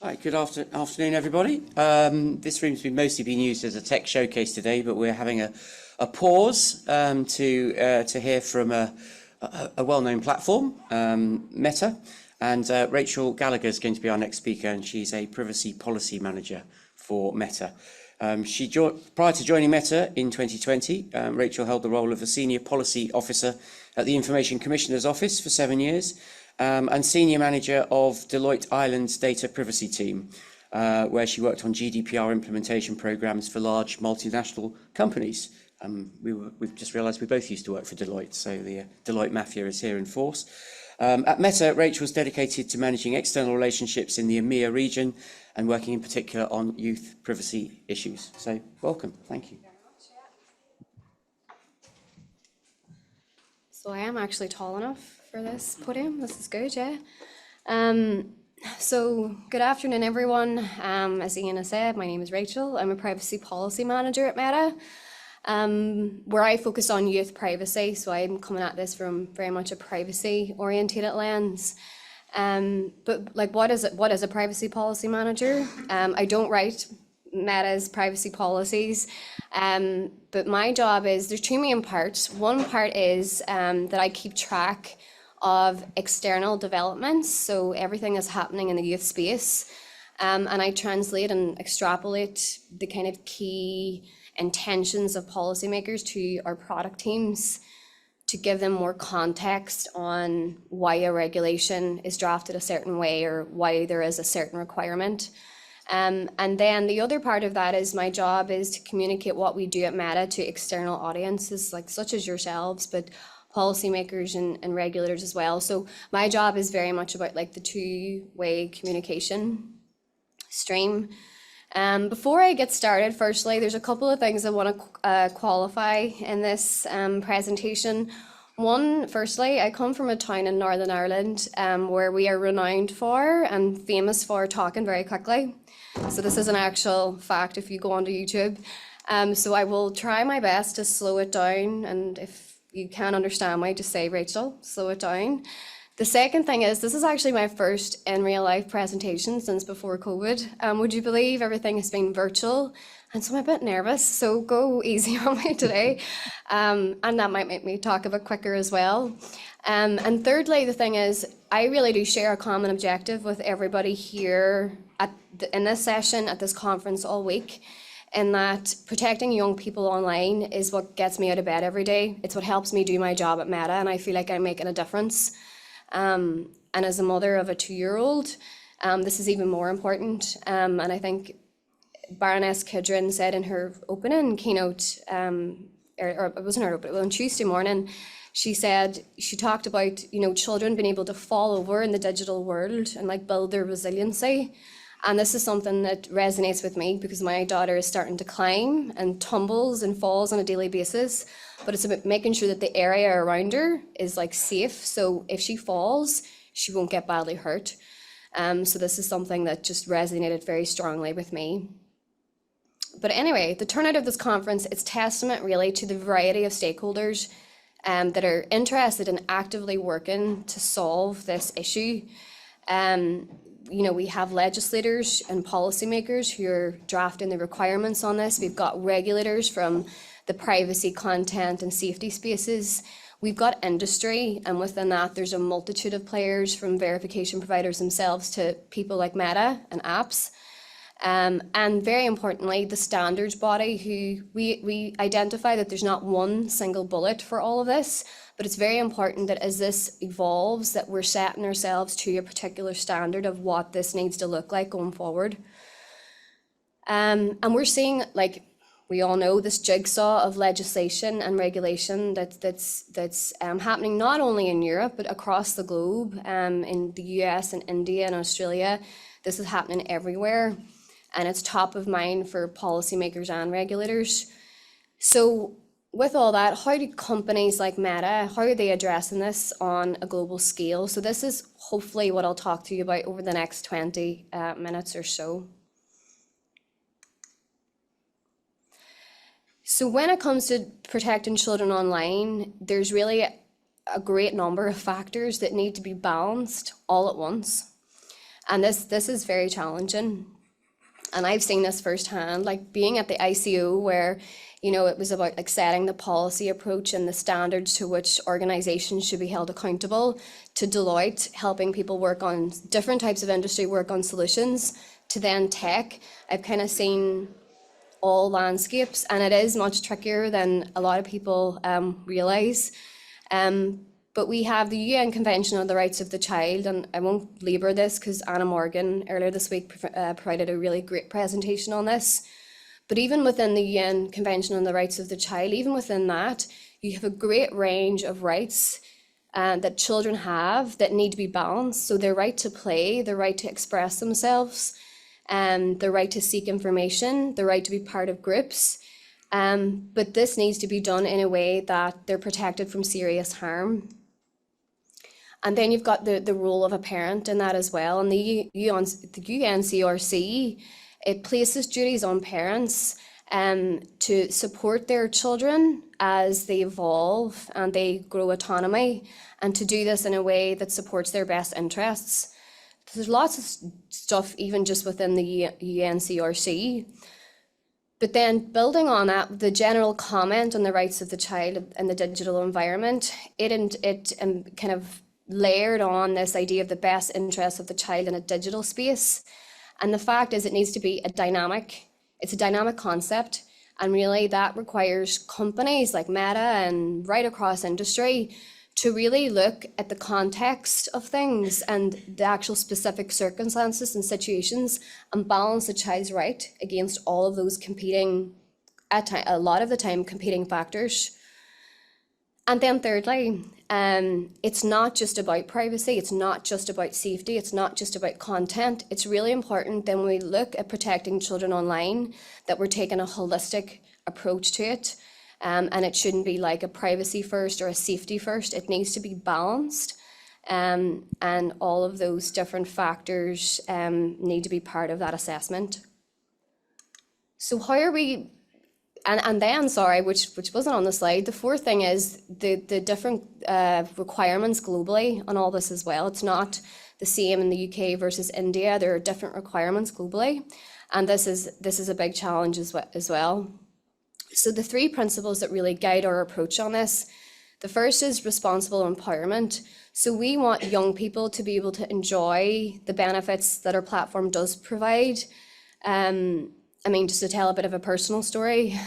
Right, good afternoon, everybody. This room's mostly been used as a tech showcase today, but we're having a pause to hear from a well-known platform, Meta, and Rachael Gallagher is going to be our next speaker, and she's a privacy policy manager for Meta. Prior to joining Meta in 2020, Rachael held the role of a senior policy officer at the Information Commissioner's Office for 7 years. And senior manager of Deloitte Ireland's data privacy team, where she worked on GDPR implementation programs for large multinational companies. We've just realised we both used to work for Deloitte, so the Deloitte mafia is here in force. At Meta, Rachel's dedicated to managing external relationships in the EMEA region and working in particular on youth privacy issues. So welcome, thank you. So I am actually tall enough for this podium. This is good, yeah. So good afternoon, everyone. As Ian has said, my name is Rachael. I'm a privacy policy manager at Meta, where I focus on youth privacy. So I'm coming at this from very much a privacy orientated lens. But like, what is a privacy policy manager? I don't write Meta's privacy policies. But my job is, there's two main parts. One part is that I keep track of external developments, so everything that's happening in the youth space, and I translate and extrapolate the kind of key intentions of policymakers to our product teams to give them more context on why a regulation is drafted a certain way or why there is a certain requirement. And then the other part of that is my job is to communicate what we do at Meta to external audiences, like such as yourselves, but policymakers and regulators as well. So my job is very much about like the two-way communication stream. Before I get started, firstly, there's a couple of things I want to qualify in this presentation. One, firstly, I come from a town in Northern Ireland where we are renowned for and famous for talking very quickly. So this is an actual fact if you go onto YouTube. So I will try my best to slow it down, and if you can't understand me, just say, Rachael, slow it down. The second thing is, this is actually my first in real life presentation since before COVID. Would you believe everything has been virtual? And so I'm a bit nervous, so go easy on me today. And that might make me talk a bit quicker as well. And thirdly, the thing is, I really do share a common objective with everybody here in this session, at this conference all week, in that protecting young people online is what gets me out of bed every day. It's what helps me do my job at Meta, and I feel like I'm making a difference. And as a mother of a 2-year-old, this is even more important. And I think Baroness Kidron said in her opening keynote, or it wasn't her, but on Tuesday morning, she talked about, children being able to fall over in the digital world and like build their resiliency. And this is something that resonates with me because my daughter is starting to climb and tumbles and falls on a daily basis, but it's about making sure that the area around her is like safe. So if she falls, she won't get badly hurt. So this is something that just resonated very strongly with me. But anyway, the turnout of this conference, it's testament really to the variety of stakeholders that are interested in actively working to solve this issue. We have legislators and policymakers who are drafting the requirements on this. We've got regulators from the privacy, content and safety spaces. We've got industry, and within that there's a multitude of players, from verification providers themselves to people like Meta and apps. And very importantly, the standards body, who we identify that there's not one single bullet for all of this, but it's very important that as this evolves, that we're setting ourselves to a particular standard of what this needs to look like going forward. And we're seeing, like we all know, this jigsaw of legislation and regulation that's happening not only in Europe, but across the globe, in the US and India and Australia. This is happening everywhere, and it's top of mind for policymakers and regulators. So with all that, how do companies like Meta, how are they addressing this on a global scale? So this is hopefully what I'll talk to you about over the next 20 minutes or so. So when it comes to protecting children online, there's really a great number of factors that need to be balanced all at once. And this is very challenging. And I've seen this firsthand, like being at the ICO where, you know, it was about like setting the policy approach and the standards to which organizations should be held accountable, to Deloitte helping people work on different types of industry, work on solutions, to then tech. I've kind of seen all landscapes, and it is much trickier than a lot of people realise. But we have the UN Convention on the Rights of the Child, and I won't labour this because Anna Morgan earlier this week provided a really great presentation on this. But even within the UN Convention on the Rights of the Child, even within that, you have a great range of rights that children have that need to be balanced. So their right to play, their right to express themselves, the right to seek information, the right to be part of groups. But this needs to be done in a way that they're protected from serious harm. And then you've got the role of a parent in that as well. And the UNCRC, it places duties on parents to support their children as they evolve and they grow autonomy, and to do this in a way that supports their best interests. There's lots of stuff even just within the UNCRC. But then building on that, the general comment on the rights of the child in the digital environment, it kind of layered on this idea of the best interests of the child in a digital space. And the fact is it needs to be it's a dynamic concept. And really that requires companies like Meta and right across industry to really look at the context of things and the actual specific circumstances and situations and balance the child's right against all of those competing, a lot of the time, competing factors. And then thirdly, it's not just about privacy, it's not just about safety, it's not just about content. It's really important that when we look at protecting children online, that we're taking a holistic approach to it. And it shouldn't be like a privacy first or a safety first. It needs to be balanced. And all of those different factors need to be part of that assessment. So how are we, and then, sorry, which wasn't on the slide, the fourth thing is the different requirements globally on all this as well. It's not the same in the UK versus India. There are different requirements globally. And this is a big challenge as well. So the three principles that really guide our approach on this, the first is responsible empowerment. So we want young people to be able to enjoy the benefits that our platform does provide. Just to tell a bit of a personal story,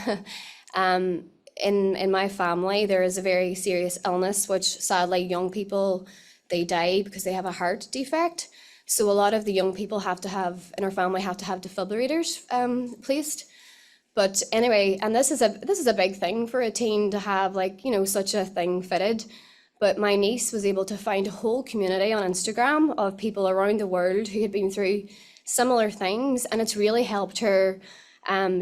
in my family, there is a very serious illness, which sadly young people, they die because they have a heart defect. So a lot of the young people in our family have to have defibrillators placed. But anyway, and this is a big thing for a teen to have, like, you know, such a thing fitted. But my niece was able to find a whole community on Instagram of people around the world who had been through similar things, and it's really helped her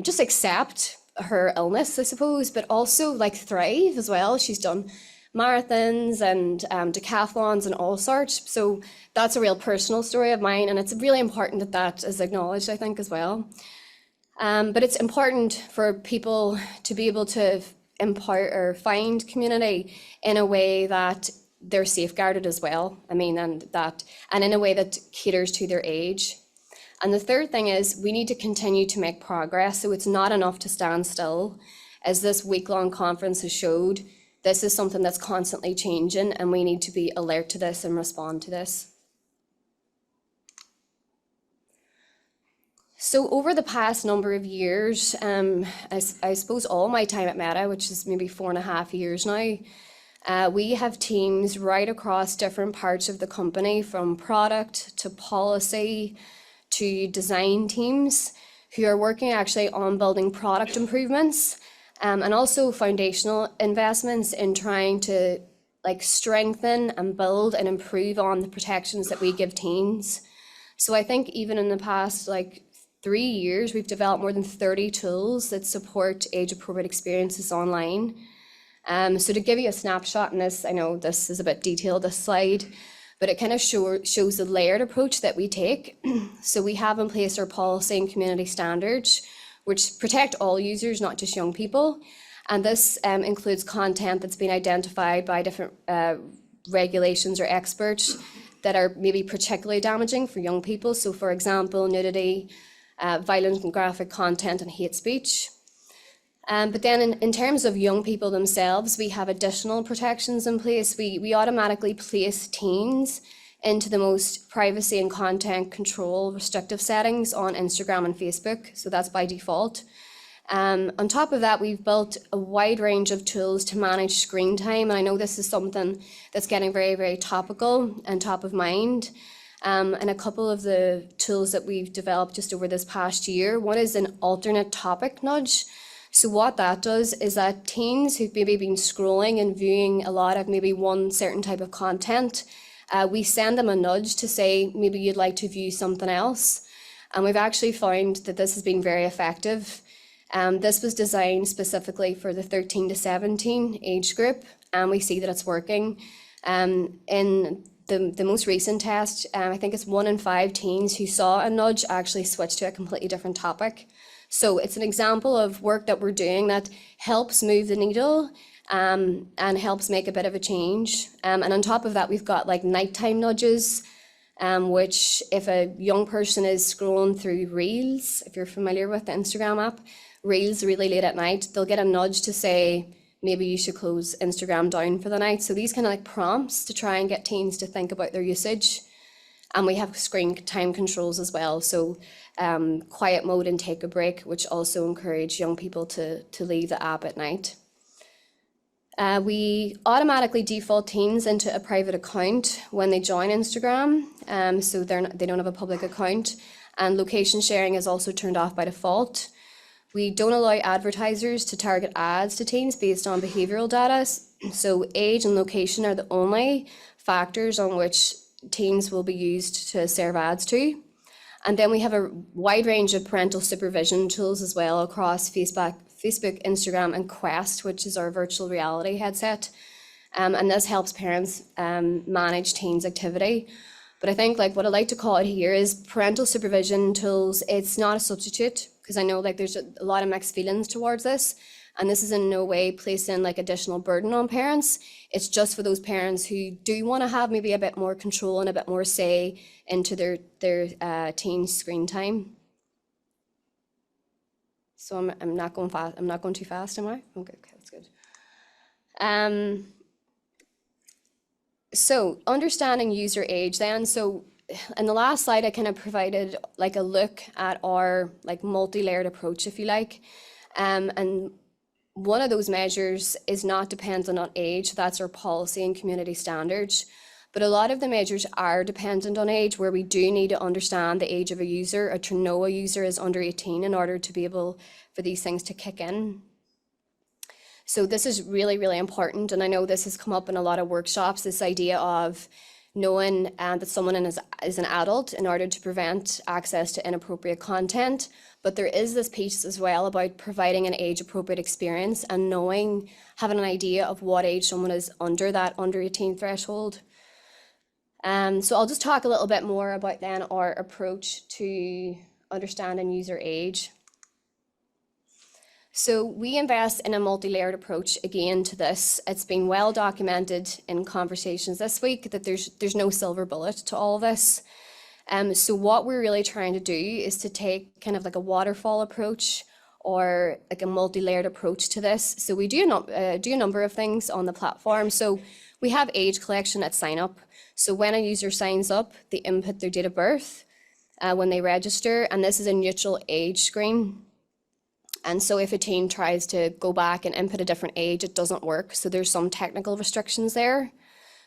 just accept her illness, I suppose, but also like thrive as well. She's done marathons and decathlons and all sorts. So that's a real personal story of mine, and it's really important that is acknowledged, I think, as well. But it's important for people to be able to empower or find community in a way that they're safeguarded as well. And in a way that caters to their age. And the third thing is we need to continue to make progress. So it's not enough to stand still. As this week-long conference has showed, this is something that's constantly changing, and we need to be alert to this and respond to this. So over the past number of years, I suppose all my time at Meta, which is maybe 4.5 years now, we have teams right across different parts of the company, from product to policy to design teams, who are working actually on building product improvements and also foundational investments in trying to strengthen and build and improve on the protections that we give teens. So I think even in the past 3 years, we've developed more than 30 tools that support age-appropriate experiences online. So to give you a snapshot in this, I know this is a bit detailed, this slide, but it kind of shows the layered approach that we take. So we have in place our policy and community standards, which protect all users, not just young people. And this includes content that's been identified by different regulations or experts that are maybe particularly damaging for young people. So for example, nudity, violent and graphic content and hate speech. But then in terms of young people themselves, we have additional protections in place. We automatically place teens into the most privacy and content control restrictive settings on Instagram and Facebook. So that's by default. On top of that, we've built a wide range of tools to manage screen time. And I know this is something that's getting very, very topical and top of mind. And a couple of the tools that we've developed just over this past year, one is an alternate topic nudge. So what that does is that teens who've maybe been scrolling and viewing a lot of maybe one certain type of content, we send them a nudge to say, maybe you'd like to view something else. And we've actually found that this has been very effective. This was designed specifically for the 13 to 17 age group, and we see that it's working. In the most recent test, I think it's 1 in 5 teens who saw a nudge actually switched to a completely different topic. So it's an example of work that we're doing that helps move the needle and helps make a bit of a change. And on top of that, we've got like nighttime nudges, which if a young person is scrolling through Reels, if you're familiar with the Instagram app, Reels really late at night, they'll get a nudge to say, maybe you should close Instagram down for the night. So these kind of like prompts to try and get teens to think about their usage. And we have screen time controls as well. So quiet mode and take a break, which also encourage young people to leave the app at night. We automatically default teens into a private account when they join Instagram. So they don't have a public account. And location sharing is also turned off by default. We don't allow advertisers to target ads to teens based on behavioural data. So age and location are the only factors on which teens will be used to serve ads to. And then we have a wide range of parental supervision tools as well across Facebook, Instagram, and Quest, which is our virtual reality headset. And this helps parents manage teens' activity. But I think like what I like to call it here is parental supervision tools. It's not a substitute, because I know like there's a lot of mixed feelings towards this. And this is in no way placing like additional burden on parents. It's just for those parents who do want to have maybe a bit more control and a bit more say into their teen screen time. So I'm not going fast. I'm not going too fast, am I? Okay, that's good. So understanding user age then. So in the last slide, I kind of provided like a look at our like multi-layered approach, if you like. And one of those measures is not dependent on age. That's our policy and community standards. But a lot of the measures are dependent on age, where we do need to understand the age of a user or to know a user is under 18 in order to be able for these things to kick in. So this is really, really important. And I know this has come up in a lot of workshops, this idea of knowing that someone is an adult in order to prevent access to inappropriate content. But there is this piece as well about providing an age-appropriate experience and knowing, having an idea of what age someone is under that under 18 threshold. So I'll just talk a little bit more about then our approach to understanding user age. So we invest in a multi-layered approach again to this. It's been well documented in conversations this week that there's no silver bullet to all of this. So what we're really trying to do is to take kind of like a waterfall approach or like a multi-layered approach to this. So we do a number of things on the platform. So we have age collection at sign up. So when a user signs up, they input their date of birth when they register, and this is a neutral age screen. And so if a teen tries to go back and input a different age, it doesn't work. So there's some technical restrictions there.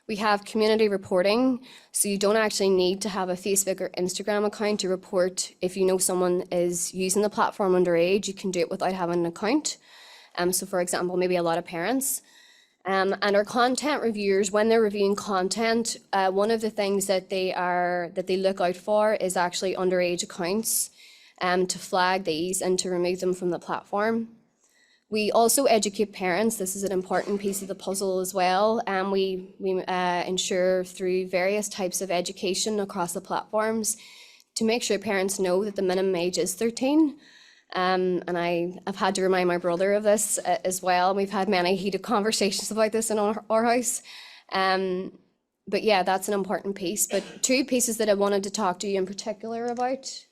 We have community reporting. So you don't actually need to have a Facebook or Instagram account to report if you know someone is using the platform underage. You can do it without having an account. So for example, maybe a lot of parents. And our content reviewers, when they're reviewing content, one of the things that they look out for is actually underage accounts. To flag these and to remove them from the platform. We also educate parents. This is an important piece of the puzzle as well. And we ensure through various types of education across the platforms to make sure parents know that the minimum age is 13. And I've had to remind my brother of this as well. We've had many heated conversations about this in our house. But yeah, that's an important piece. But two pieces that I wanted to talk to you in particular about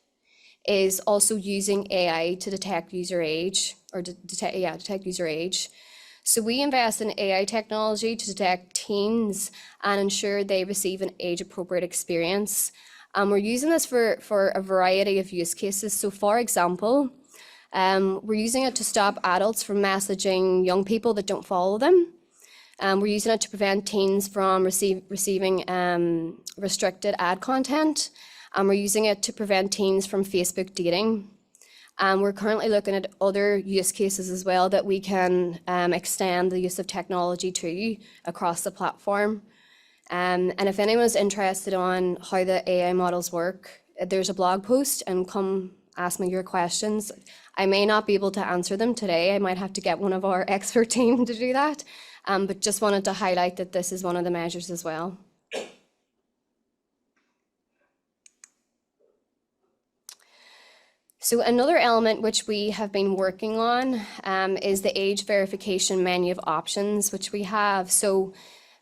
is also using AI to detect user age, or detect user age. So we invest in AI technology to detect teens and ensure they receive an age-appropriate experience. We're using this for a variety of use cases. So for example, we're using it to stop adults from messaging young people that don't follow them. We're using it to prevent teens from receiving restricted ad content. We're using it to prevent teens from Facebook dating. We're currently looking at other use cases as well that we can extend the use of technology to across the platform. And if anyone's interested on how the AI models work, there's a blog post, and come ask me your questions. I may not be able to answer them today. I might have to get one of our expert team to do that. But just wanted to highlight that this is one of the measures as well. So another element which we have been working on is the age verification menu of options, which we have. So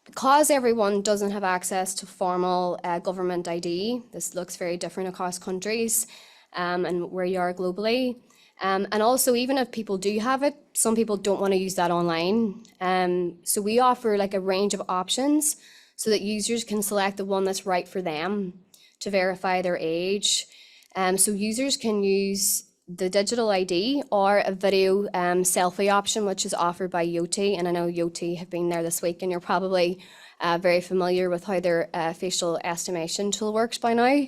because everyone doesn't have access to formal government ID, this looks very different across countries and where you are globally. And also, even if people do have it, some people don't want to use that online. So we offer like a range of options so that users can select the one that's right for them to verify their age. So users can use the digital ID or a video selfie option, which is offered by Yoti. And I know Yoti have been there this week, and you're probably very familiar with how their facial estimation tool works by now.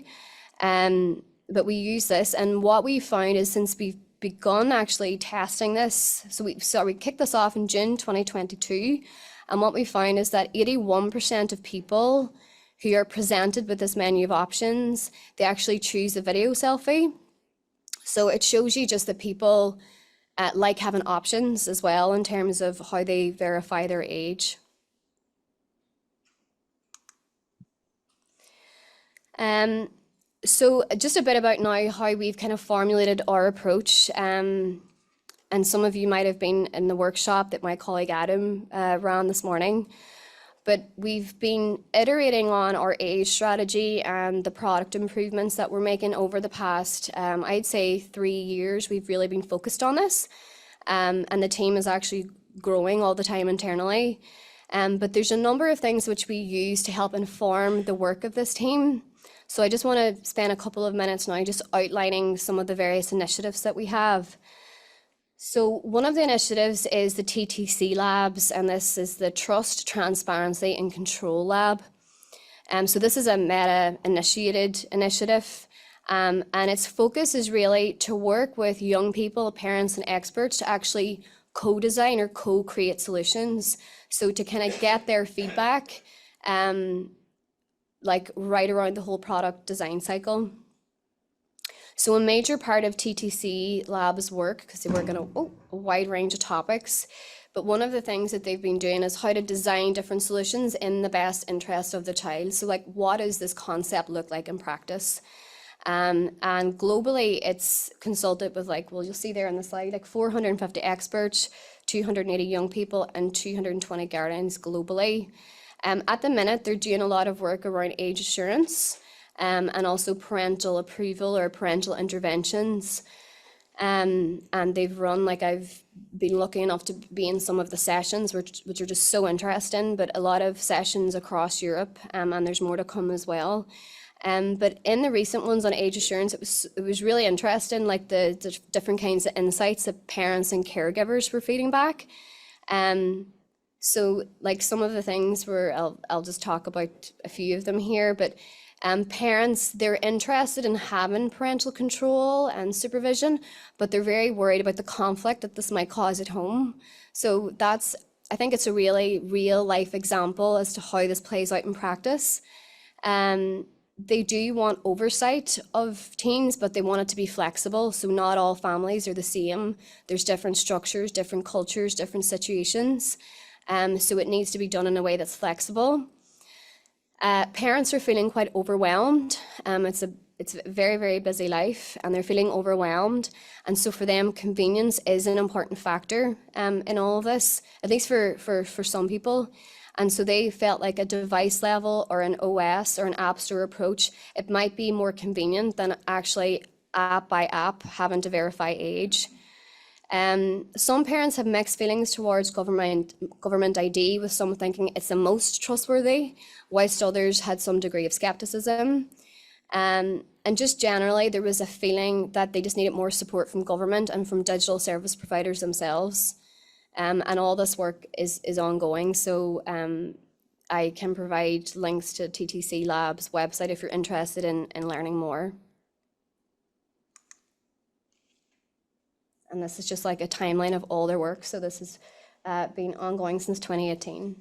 But we use this, and what we found is since we've begun actually testing this, so we kicked this off in June 2022, and what we found is that 81% of people who are presented with this menu of options, they actually choose the video selfie. So it shows you just that people like having options as well in terms of how they verify their age. So just a bit about now how we've kind of formulated our approach. And some of you might have been in the workshop that my colleague Adam ran this morning. But we've been iterating on our age strategy and the product improvements that we're making over the past, I'd say 3 years. We've really been focused on this. And the team is actually growing all the time internally. But there's a number of things which we use to help inform the work of this team. So I just want to spend a couple of minutes now just outlining some of the various initiatives that we have. So one of the initiatives is the TTC Labs, and this is the Trust, Transparency and Control Lab. So this is a Meta-initiated initiative, and its focus is really to work with young people, parents and experts to actually co-design or co-create solutions. So to kind of get their feedback, like right around the whole product design cycle. So a major part of TTC Lab's work, because they work on a wide range of topics, but one of the things that they've been doing is how to design different solutions in the best interest of the child. So like, what does this concept look like in practice? And globally, it's consulted with well, you'll see there on the slide, 450 experts, 280 young people, and 220 guardians globally. At the minute, they're doing a lot of work around age assurance, and also parental approval or parental interventions. And they've run, I've been lucky enough to be in some of the sessions, which are just so interesting, but a lot of sessions across Europe, and there's more to come as well. But in the recent ones on age assurance, it was really interesting, the different kinds of insights that parents and caregivers were feeding back. So some of the things I'll just talk about a few of them here, but parents, they're interested in having parental control and supervision, but they're very worried about the conflict that this might cause at home. So I think it's a really real life example as to how this plays out in practice. They do want oversight of teens, but they want it to be flexible. So not all families are the same. There's different structures, different cultures, different situations. So it needs to be done in a way that's flexible. Parents are feeling quite overwhelmed. It's a very, very busy life, and they're feeling overwhelmed. And so for them, convenience is an important factor in all of this, at least for some people. And so they felt like a device level or an OS or an App Store approach, it might be more convenient than actually app by app having to verify age. Some parents have mixed feelings towards government ID, with some thinking it's the most trustworthy, whilst others had some degree of skepticism. And just generally, there was a feeling that they just needed more support from government and from digital service providers themselves. And all this work is ongoing. So I can provide links to TTC Lab's website if you're interested in learning more. And this is just like a timeline of all their work. So this has been ongoing since 2018.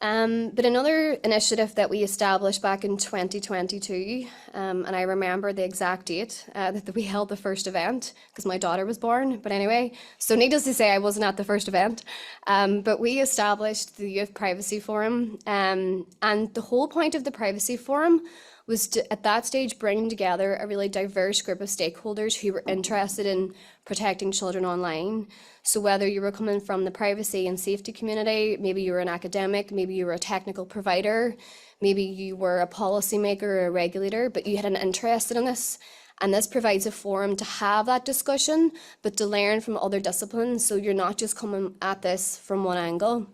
But another initiative that we established back in 2022, and I remember the exact date that we held the first event because my daughter was born. But anyway, so needless to say, I wasn't at the first event. But we established the Youth Privacy Forum. And the whole point of the Privacy Forum was to, at that stage, bring together a really diverse group of stakeholders who were interested in protecting children online. So whether you were coming from the privacy and safety community, maybe you were an academic, maybe you were a technical provider, maybe you were a policymaker or a regulator, but you had an interest in this. And this provides a forum to have that discussion, but to learn from other disciplines. So you're not just coming at this from one angle.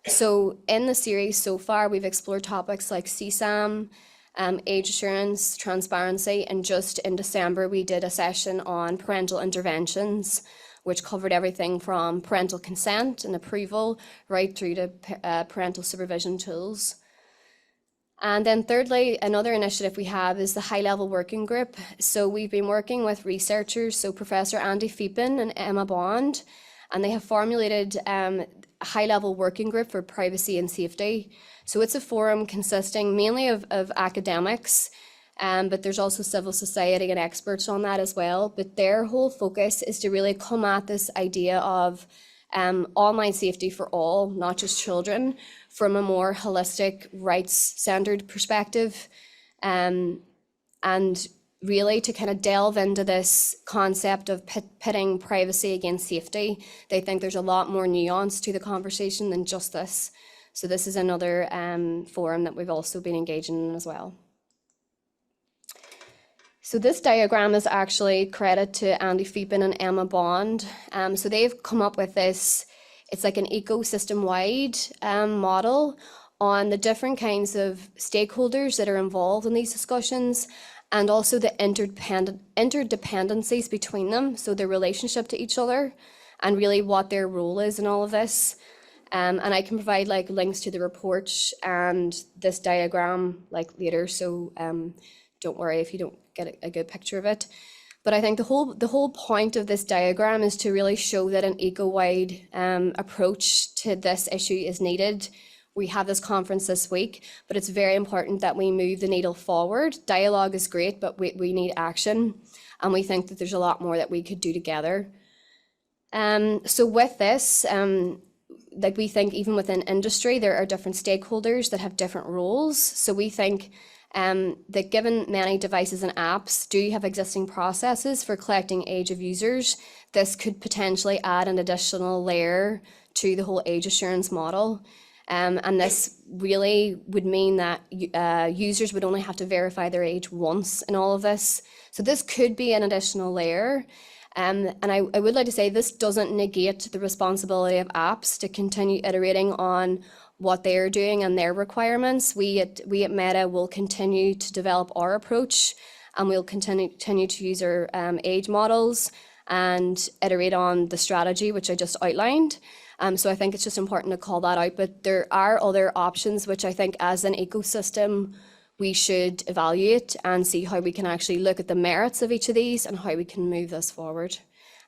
So in the series so far, we've explored topics like CSAM, age assurance, transparency, and just in December we did a session on parental interventions, which covered everything from parental consent and approval right through to parental supervision tools. And then thirdly, another initiative we have is the high-level working group. So we've been working with researchers, so Professor Andy Fiepin and Emma Bond, and they have formulated a high-level working group for privacy and safety. So it's a forum consisting mainly of academics, but there's also civil society and experts on that as well. But their whole focus is to really come at this idea of online safety for all, not just children, from a more holistic, rights-centered perspective, and really to kind of delve into this concept of pitting privacy against safety. They think there's a lot more nuance to the conversation than just this. So this is another forum that we've also been engaging in as well. So this diagram is actually credit to Andy Fiepin and Emma Bond. So they've come up with this, it's like an ecosystem-wide model on the different kinds of stakeholders that are involved in these discussions, and also the interdependencies between them, so their relationship to each other, and really what their role is in all of this. And I can provide like links to the report and this diagram like later, so don't worry if you don't get a good picture of it. But I think the whole point of this diagram is to really show that an eco-wide approach to this issue is needed. We have this conference this week, but it's very important that we move the needle forward. Dialogue is great, but we need action. And we think that there's a lot more that we could do together. So with this, like we think even within industry, there are different stakeholders that have different roles. So we think that given many devices and apps do have existing processes for collecting age of users, this could potentially add an additional layer to the whole age assurance model. And this really would mean that users would only have to verify their age once in all of this. So this could be an additional layer. And I would like to say this doesn't negate the responsibility of apps to continue iterating on what they are doing and their requirements. We at Meta will continue to develop our approach, and we'll continue to use our age models and iterate on the strategy, which I just outlined. So I think it's just important to call that out, but there are other options which I think as an ecosystem we should evaluate and see how we can actually look at the merits of each of these and how we can move this forward.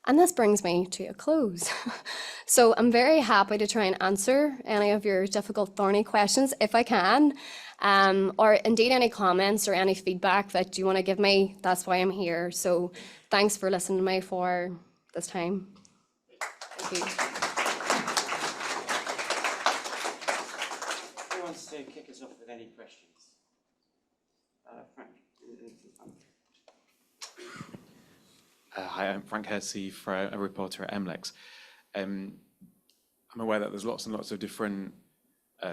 And this brings me to a close. So I'm very happy to try and answer any of your difficult, thorny questions if I can, or indeed any comments or any feedback that you want to give me. That's why I'm here. So thanks for listening to me for this time. Thank you. Who wants to kick us off with any questions? Frank. Hi, I'm Frank Hersey, a reporter at MLEX. I'm aware that there's lots and lots of different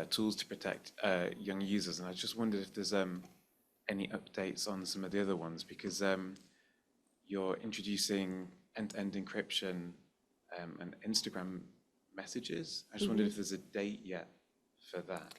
tools to protect young users, and I just wondered if there's any updates on some of the other ones, because you're introducing end-to-end encryption and Instagram messages. I just wondered if there's a date yet for that.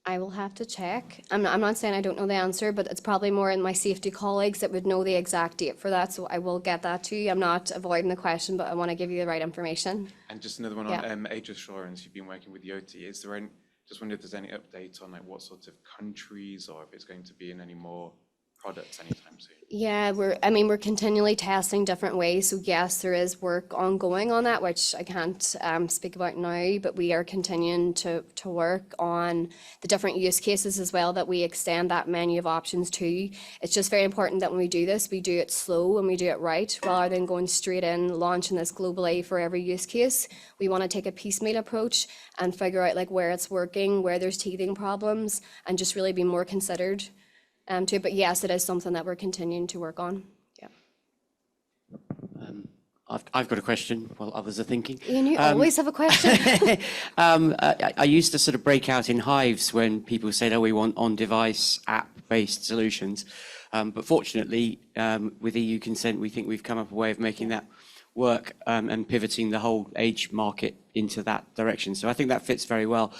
I will have to check. I'm not saying I don't know the answer, but it's probably more in my safety colleagues that would know the exact date for that, so I will get that to you. I'm not avoiding the question, but I want to give you the right information. And just another one on age assurance. You've been working with the OT. Is there any, just wondered if there's any update on like what sorts of countries, or if it's going to be in any more products anytime soon? Yeah, we're continually testing different ways. So yes, there is work ongoing on that, which I can't speak about now, but we are continuing to work on the different use cases as well, that we extend that menu of options to. It's just very important that when we do this, we do it slow and we do it right, rather than going straight in, launching this globally for every use case. We want to take a piecemeal approach and figure out like where it's working, where there's teething problems, and just really be more considered to it. But yes, it is something that we're continuing to work on. Yeah. I've got a question while others are thinking. Ian, you always have a question. I used to sort of break out in hives when people said, oh, we want on-device app-based solutions. But fortunately, with EU consent, we think we've come up with a way of making that work and pivoting the whole age market into that direction. So I think that fits very well.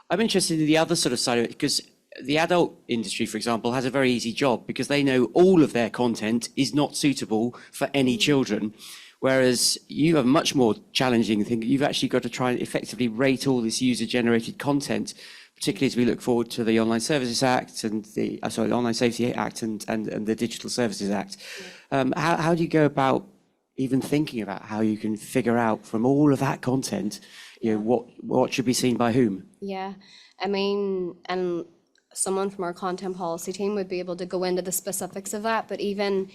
I'm interested in the other sort of side of it, because the adult industry, for example, has a very easy job because they know all of their content is not suitable for any children. Whereas you have a much more challenging thing. You've actually got to try and effectively rate all this user-generated content, particularly as we look forward to the Online Services Act and the Online Safety Act and the Digital Services Act. How do you go about even thinking about how you can figure out from all of that content, you know, what should be seen by whom? Yeah, I mean, and someone from our content policy team would be able to go into the specifics of that, but even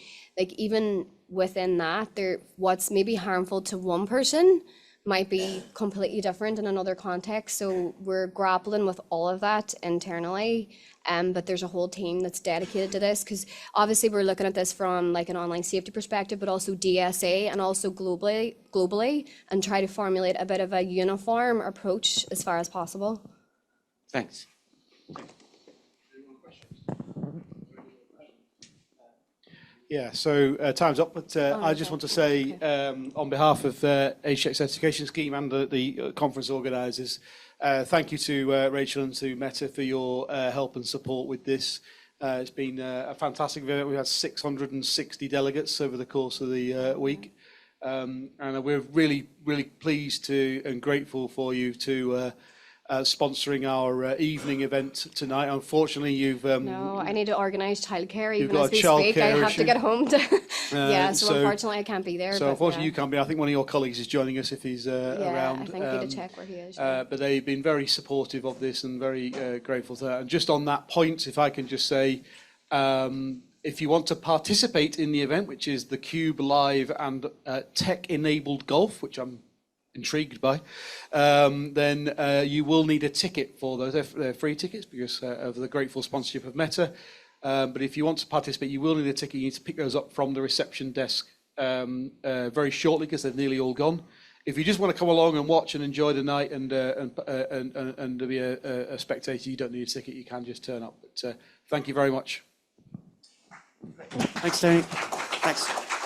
within that, what's maybe harmful to one person might be completely different in another context. So we're grappling with all of that internally, but there's a whole team that's dedicated to this, because obviously we're looking at this from like an online safety perspective, but also DSA and also globally, and try to formulate a bit of a uniform approach as far as possible. Thanks. Yeah, so time's up, but I just want to say on behalf of Age Check Certification Scheme and the conference organisers, thank you to Rachel and to Meta for your help and support with this. It's been a fantastic event. We had 660 delegates over the course of the week, and we're really, really pleased to and grateful for you to sponsoring our evening event tonight. Unfortunately, you've no, I need to organise childcare even as we speak. I have to get home to yeah, so unfortunately I can't be there. So unfortunately you can't be. I think one of your colleagues is joining us if he's around. I think I need to check where he is. But they've been very supportive of this and very grateful to that. And just on that point, if I can just say, if you want to participate in the event, which is the Cube Live and tech-enabled golf, which I'm intrigued by, then you will need a ticket for those. They're free tickets because of the grateful sponsorship of Meta. But if you want to participate, you will need a ticket. You need to pick those up from the reception desk very shortly because they're nearly all gone. If you just want to come along and watch and enjoy the night and be a spectator, you don't need a ticket. You can just turn up. But thank you very much. Thanks, Tony. Thanks.